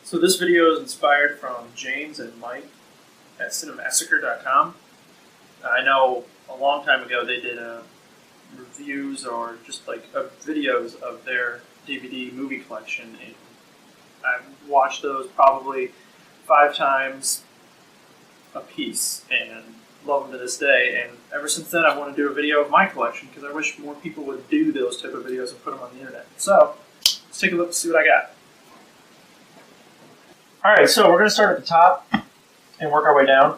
So this video is inspired from James and Mike at Cinemassacre.com. I know a long time ago they did reviews or just like videos of their DVD movie collection, and I've watched those probably 5 times a piece and love them to this day. And ever since then, I want to do a video of my collection because I wish more people would do those type of videos and put them on the internet. So let's take a look and see what I got. Alright, so we're going to start at the top and work our way down.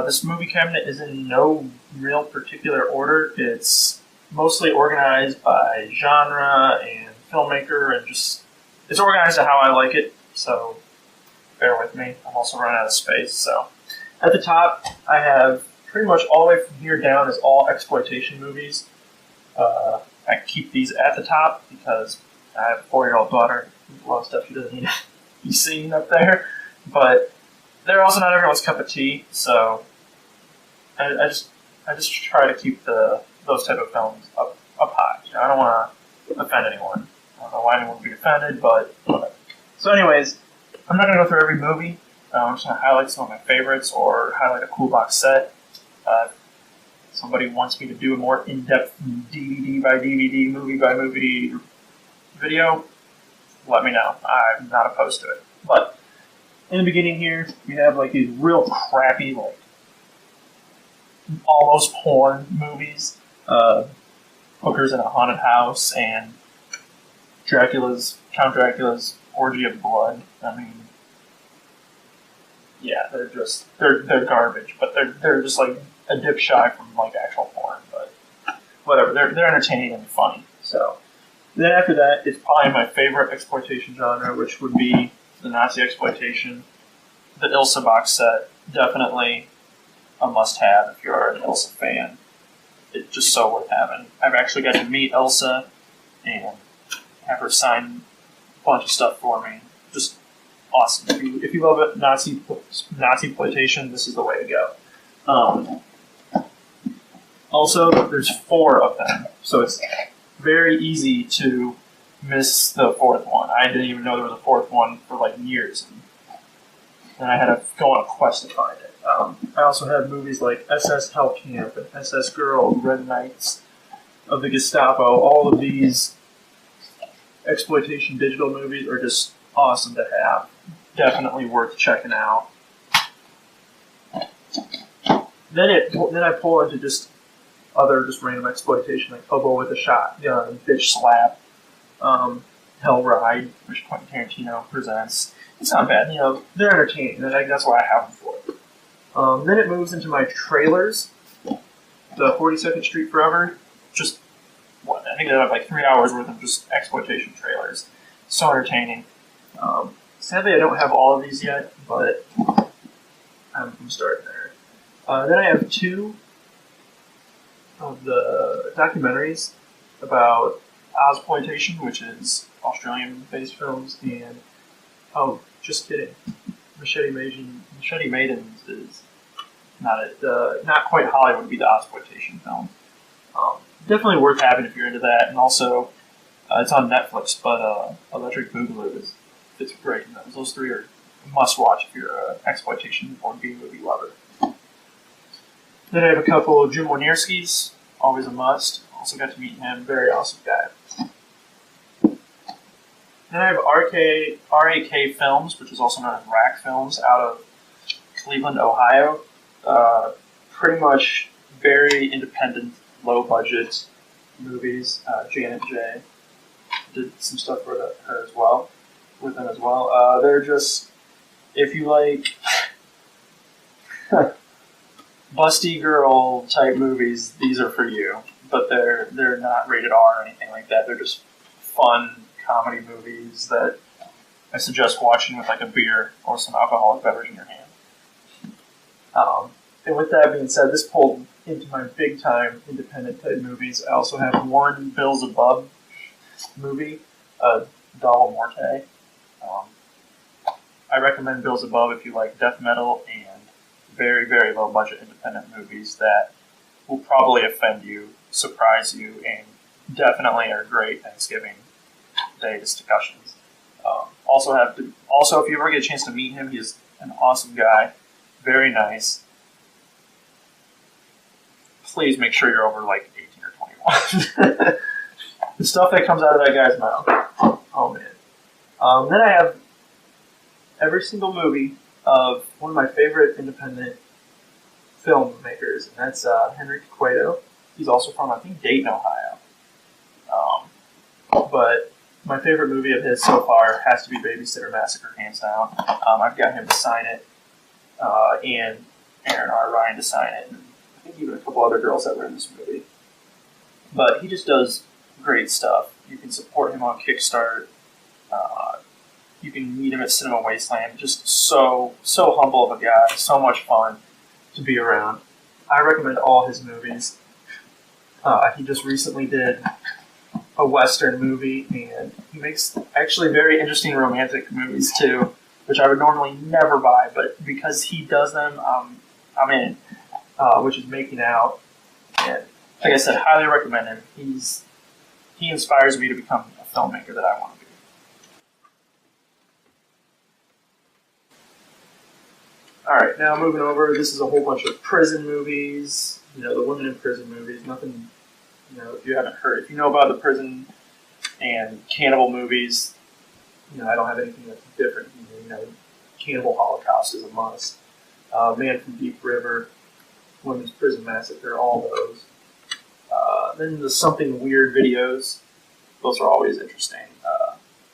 This movie cabinet is in no real particular order. It's mostly organized by genre and filmmaker, and just it's organized to how I like it, so bear with me. I'm also running out of space. So at the top, I have pretty much all the way from here down is all exploitation movies. I keep these at the top because I have a 4-year-old daughter. There's a lot of stuff she doesn't need to be seen up there, but they're also not everyone's cup of tea. So I just try to keep those type of films up high. I don't want to offend anyone. I don't know why anyone would be offended, but whatever. So anyways, I'm not going to go through every movie. I'm just going to highlight some of my favorites or highlight a cool box set. Somebody wants me to do a more in-depth DVD by DVD, movie by movie video, let me know. I'm not opposed to it. But in the beginning here, we have like these real crappy, like almost porn movies. Hookers in a Haunted House and Count Dracula's Orgy of Blood. I mean, yeah, they're garbage, but they're just like a dip shy from like actual porn. But whatever, they're entertaining and funny. So then after that, it's probably my favorite exploitation genre, which would be the Nazi exploitation. The Ilsa box set, definitely a must-have if you're an Ilsa fan. It's just so worth having. I've actually got to meet Ilsa and have her sign a bunch of stuff for me. Just awesome. If you love it, Nazi exploitation, this is the way to go. Also, there's 4 of them, so it's very easy to miss the 4th one. I didn't even know there was a 4th one for like years, and I had to go on a quest to find it. I also have movies like SS Hellcamp and SS Girl, Red Knights of the Gestapo. All of these exploitation digital movies are just awesome to have. Definitely worth checking out. Then I pull into just other just random exploitation like Hobo with a Shotgun, Bitch Slap, Hell Ride, which Quentin Tarantino presents. It's not bad, they're entertaining, and that's why I have them for. Then it moves into my trailers. The 42nd Street Forever, just, I think they have like 3 hours worth of just exploitation trailers. So entertaining. Sadly, I don't have all of these yet, but I'm starting there. Then I have 2 of the documentaries about Ozploitation, which is Australian-based films, and just kidding, Machete Maidens is not it. Not quite Hollywood would be the Ozploitation film. Definitely worth having if you're into that, and also it's on Netflix. But Electric Boogaloo it's great. Those 3 are must watch if you're an exploitation or B-movie lover. Then I have a couple of Jim Wynorski's, always a must. Also got to meet him, very awesome guy. Then I have RAK Films, which is also known as RAK Films, out of Cleveland, Ohio. Pretty much very independent, low-budget movies. Janet J. did some stuff with them as well. They're just, if you like busty girl type movies, these are for you. But they're not rated R or anything like that. They're just fun comedy movies that I suggest watching with like a beer or some alcoholic beverage in your hand. And with that being said, this pulled into my big time independent type movies. I also have one Beelzebub movie, Dollar Morte. I recommend Beelzebub if you like death metal and very, very low budget independent movies that will probably offend you, surprise you, and definitely are great Thanksgiving Day discussions. Also, if you ever get a chance to meet him, he's an awesome guy, very nice. Please make sure you're over like 18 or 21. The stuff that comes out of that guy's mouth. Oh man. Then I have every single movie of one of my favorite independent filmmakers, and that's Henry Cueto. He's also from, I think, Dayton, Ohio. But my favorite movie of his so far has to be Babysitter Massacre, hands down. I've got him to sign it, and Aaron R. Ryan to sign it, and I think even a couple other girls that were in this movie. But he just does great stuff. You can support him on Kickstarter. You can meet him at Cinema Wasteland. Just so humble of a guy. So much fun to be around. I recommend all his movies. He just recently did a Western movie, and he makes actually very interesting romantic movies too, which I would normally never buy, but because he does them, I'm in. Which is Making Out. And like I said, highly recommend him. He inspires me to become a filmmaker that I want to be. Alright, now moving over, this is a whole bunch of prison movies, the women in prison movies, nothing, if you haven't heard, if you know about the prison and cannibal movies, I don't have anything that's different. Cannibal Holocaust is a must. Man from Deep River, Women's Prison Massacre, all those. Then the Something Weird videos, those are always interesting.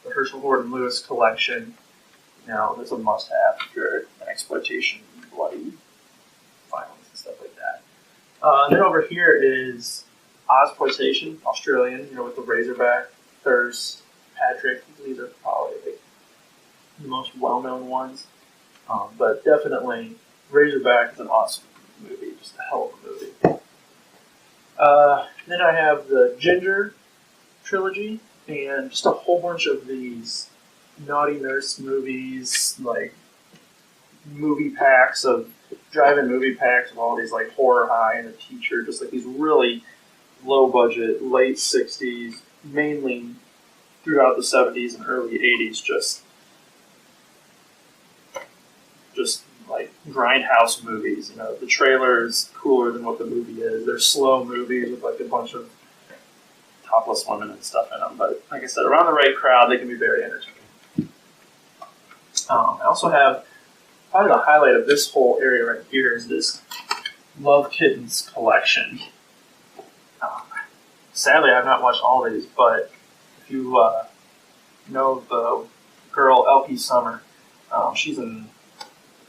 The Herschel Gordon Lewis collection, that's a must-have if you're an exploitation, bloody violence and stuff like that. Then over here is Ozploitation, Australian, with the Razorback, Thirst, Patrick. These are probably the most well-known ones. But definitely, Razorback is an awesome movie, just a hell of a movie. Then I have the Ginger trilogy, and just a whole bunch of these Naughty Nurse movies, like drive-in movie packs of all these like Horror High and The Teacher, just like these really low-budget, late 60s, mainly throughout the 70s and early 80s, just like grindhouse movies. The trailer is cooler than what the movie is. They're slow movies with like a bunch of topless women and stuff in them. But like I said, around the right crowd, they can be very entertaining. I also have probably the highlight of this whole area right here is this Love Kittens collection. Sadly, I've not watched all of these, but if you know the girl LP Summer, she's in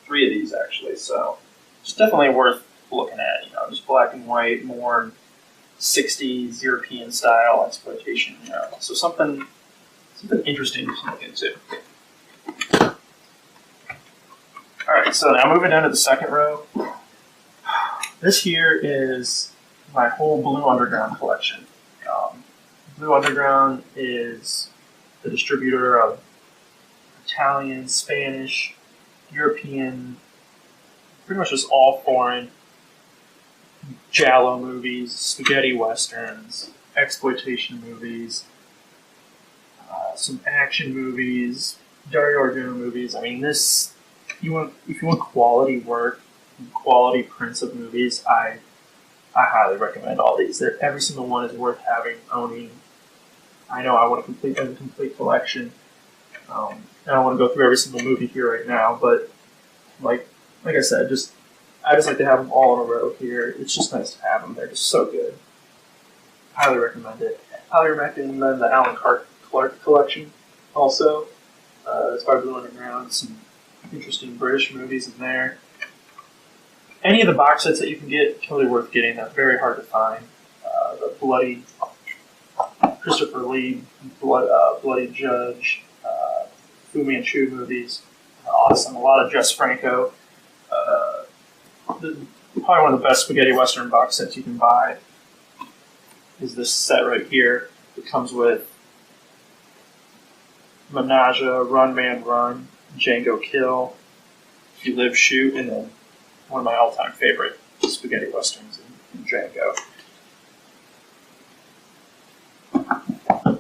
3 of these actually, so it's definitely worth looking at. Just black and white, more 60s European style exploitation. So something interesting to look into. All right, so now moving down to the second row. This here is my whole Blue Underground collection. Blue Underground is the distributor of Italian, Spanish, European, pretty much just all foreign giallo movies, spaghetti westerns, exploitation movies, some action movies, Dario Argento movies. I mean, if you want quality work, quality prints of movies, I highly recommend all these. Every single one is worth owning. I know I want to complete a complete collection. I don't want to go through every single movie here right now, but like I said, I just like to have them all in a row here. It's just nice to have them. They're just so good. Highly recommend it. Highly recommend the Alan Clark collection also. It's by Blue Underground. Some interesting British movies in there. Any of the box sets that you can get, totally worth getting. They're very hard to find. The Bloody Christopher Lee, Bloody Judge, Fu Manchu movies, awesome. A lot of Jess Franco. Probably one of the best spaghetti western box sets you can buy is this set right here. It comes with Menage, Run Man Run, Django Kill, If You Live Shoot, and then one of my all-time favorite spaghetti westerns in Django.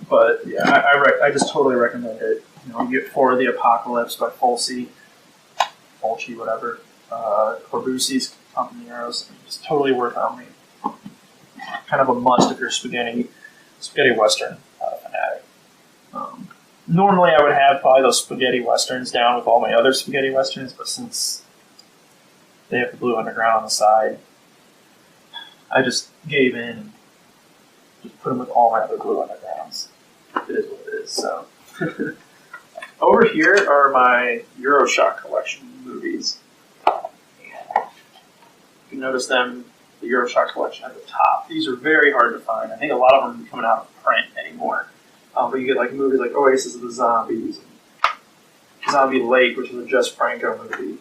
But yeah, I just totally recommend it. You get For the Apocalypse by Fulci, whatever. Corbusi's Companeros. It's totally worth owning. Kind of a must if you're a spaghetti western fanatic. Normally, I would have probably those spaghetti westerns down with all my other spaghetti westerns, but since they have the Blue Underground on the side, I just gave in and just put them with all my other Blue Undergrounds. It is what it is. So over here are my Euroshock collection movies. You can notice them, the Euroshock collection at the top. These are very hard to find. I think a lot of them are coming out of print anymore. But you get like movies like Oasis of the Zombies, and Zombie Lake, which is a Jess Franco movie,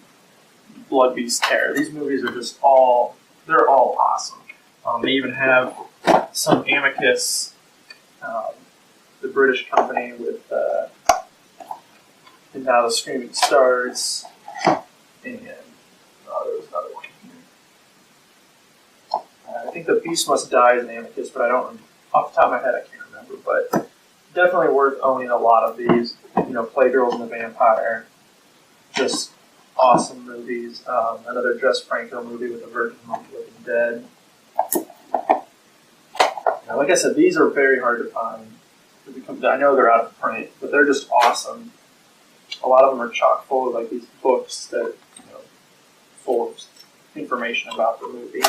Blood Beast Terror. These movies are just they're all awesome. They even have some Amicus, the British company with And Now the Screaming Stars, and there was another one here. I think The Beast Must Die is an Amicus, but I don't, off the top of my head, I can't remember. But definitely worth owning a lot of these. Playgirls and the Vampire, just awesome movies. Another Jess Franco movie with a Virgin of the Living Dead. Like I said, these are very hard to find. I know they're out of print, but they're just awesome. A lot of them are chock full of like these books that full of information about the movie.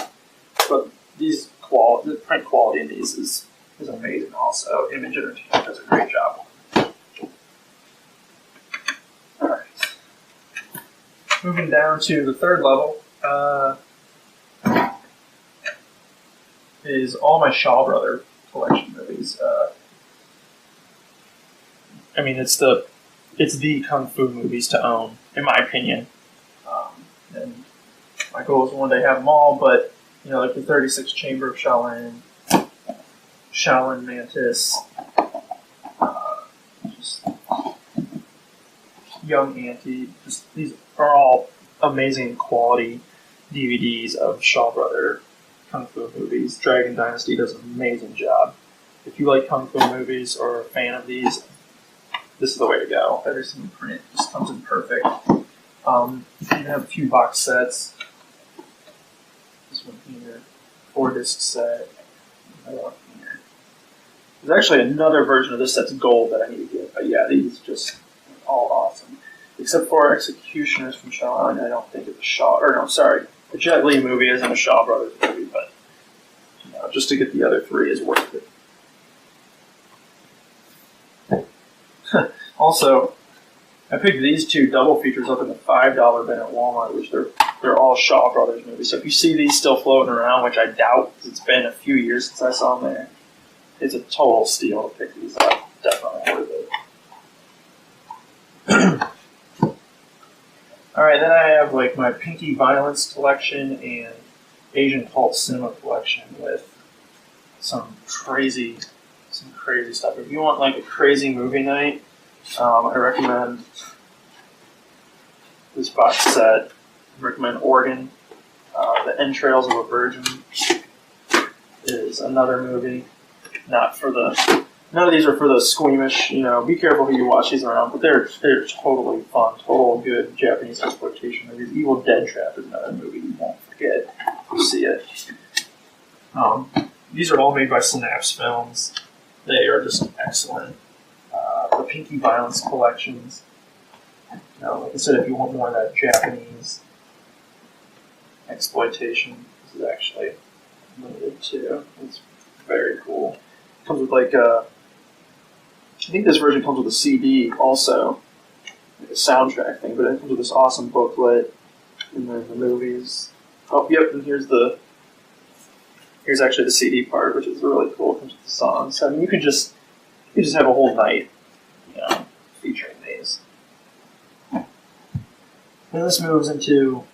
But the print quality in these is amazing. Also, Image Entertainment does a great job. All right, moving down to the third level. Is all my Shaw Brother collection movies. It's the kung fu movies to own, in my opinion. And my goal is one day have them all, but like the 36 Chamber of Shaolin, Shaolin Mantis, just Young Auntie. Just these are all amazing quality DVDs of Shaw Brother kung fu movies. Dragon Dynasty does an amazing job. If you like kung fu movies or are a fan of these, this is the way to go. Every single print just comes in perfect. You have a few box sets. This one here, 4-disc set. Another one here. There's actually another version of this that's gold that I need to get. But yeah, these just all awesome. Except for Executioners from Shaolin. I don't think it's the Jet Li movie isn't a Shaw Brothers movie, but just to get the other three is worth it. Also, I picked these two double features up in the $5 bin at Walmart, which they're all Shaw Brothers movies. So if you see these still floating around, which I doubt, because it's been a few years since I saw them there, it's a total steal to pick these up. Definitely worth it. All right, then I have like my Pinky Violence collection and Asian Cult Cinema collection with some crazy stuff. If you want like a crazy movie night, I recommend this box set. I recommend Organ. The Entrails of a Virgin is another movie. None of these are for the squeamish. Be careful who you watch these around, but they're totally fun, total good Japanese exploitation movies. Evil Dead Trap is another movie you won't forget. You see it. These are all made by Synapse Films. They are just excellent. The Pinky Violence collections. Like I said, if you want more of that Japanese exploitation, this is actually limited too. It's very cool. It comes with I think this version comes with a CD also, like a soundtrack thing, but it comes with this awesome booklet, and then the movies. Oh, yep, and here's actually the CD part, which is really cool. It comes with the songs. I mean, you can just have a whole night, featuring these. And this moves into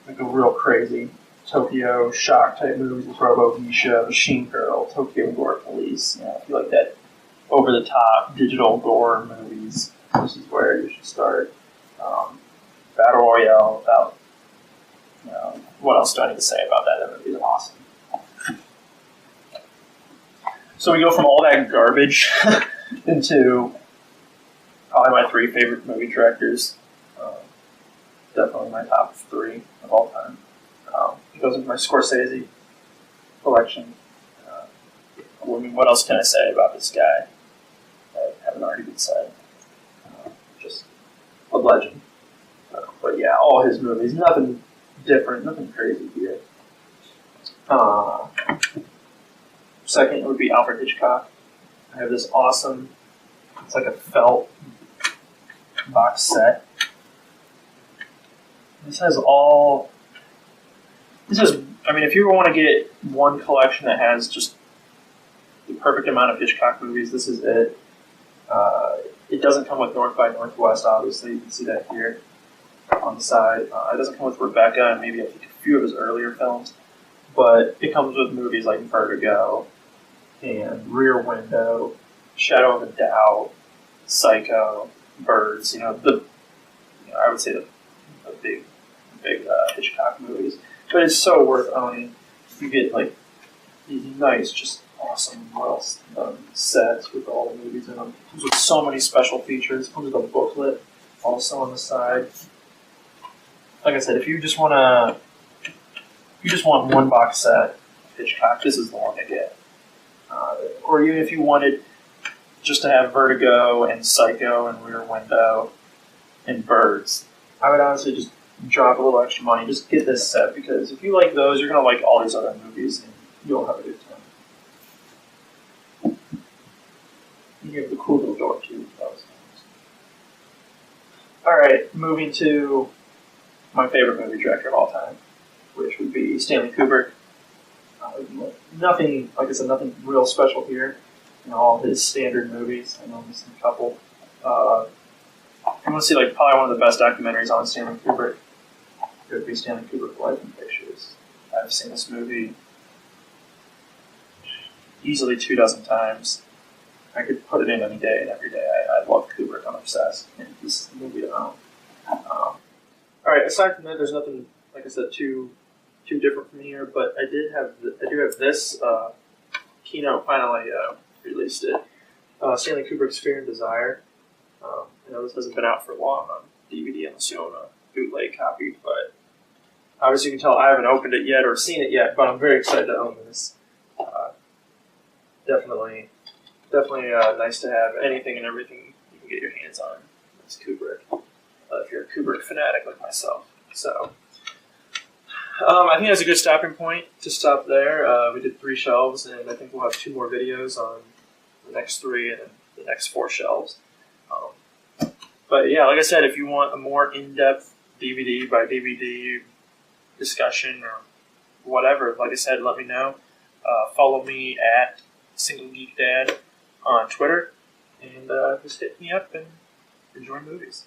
like a real crazy Tokyo Shock type movies with Robo Geisha, Machine Girl, Tokyo Gore Police. If you like that over the top digital gore movies, this is where you should start. Battle Royale, about what else do I need to say about that? That movie is awesome. So we go from all that garbage into Probably my 3 favorite movie directors. Definitely my top 3 of all time. It goes into my Scorsese collection. I mean, what else can I say about this guy that haven't already been said? Just a legend. But yeah, all his movies, nothing different, nothing crazy here. Second would be Alfred Hitchcock. I have this awesome, it's like a felt box set. This has I mean, if you want to get one collection that has just the perfect amount of Hitchcock movies, this is it. It doesn't come with North by Northwest, obviously. You can see that here on the side. It doesn't come with Rebecca and maybe I think a few of his earlier films, but it comes with movies like Vertigo and Rear Window, Shadow of a Doubt, Psycho, Birds. I would say the big Hitchcock movies. But it's so worth owning. You get like these nice, just awesome, well done sets with all the movies in them. It comes with so many special features. It comes with a booklet also on the side. Like I said, if you just want one box set of Hitchcock, this is the one to get. Or even if you wanted just to have Vertigo and Psycho and Rear Window and Birds, I would honestly just drop a little extra money. Just get this set because if you like those, you're going to like all these other movies and you'll have a good time. You have the cool little door too. Alright, moving to my favorite movie director of all time, which would be Stanley Kubrick. Nothing, like I said, nothing real special here. All his standard movies. I know I'm missing a couple. If you want to see like probably one of the best documentaries on Stanley Kubrick, it would be Stanley Kubrick Life in Pictures. I've seen this movie easily 24 times. I could put it in any day and every day. I love Kubrick. I'm obsessed. And this is the movie to own. Alright, aside from that, there's nothing, like I said, too different from here, but I do have this keynote finally released it. Stanley Kubrick's Fear and Desire. I know this hasn't been out for long on DVD unless you own a bootleg copy, but obviously you can tell I haven't opened it yet or seen it yet, but I'm very excited to own this. Definitely nice to have anything and everything you can get your hands on. It's Kubrick. If you're a Kubrick fanatic like myself. So, I think that's a good stopping point to stop there. We did 3 shelves, and I think we'll have 2 more videos on the next 3 and then the next 4 shelves. But yeah, like I said, if you want a more in-depth DVD by DVD discussion or whatever, like I said, let me know. Follow me at Single Geek Dad on Twitter, and just hit me up and enjoy movies.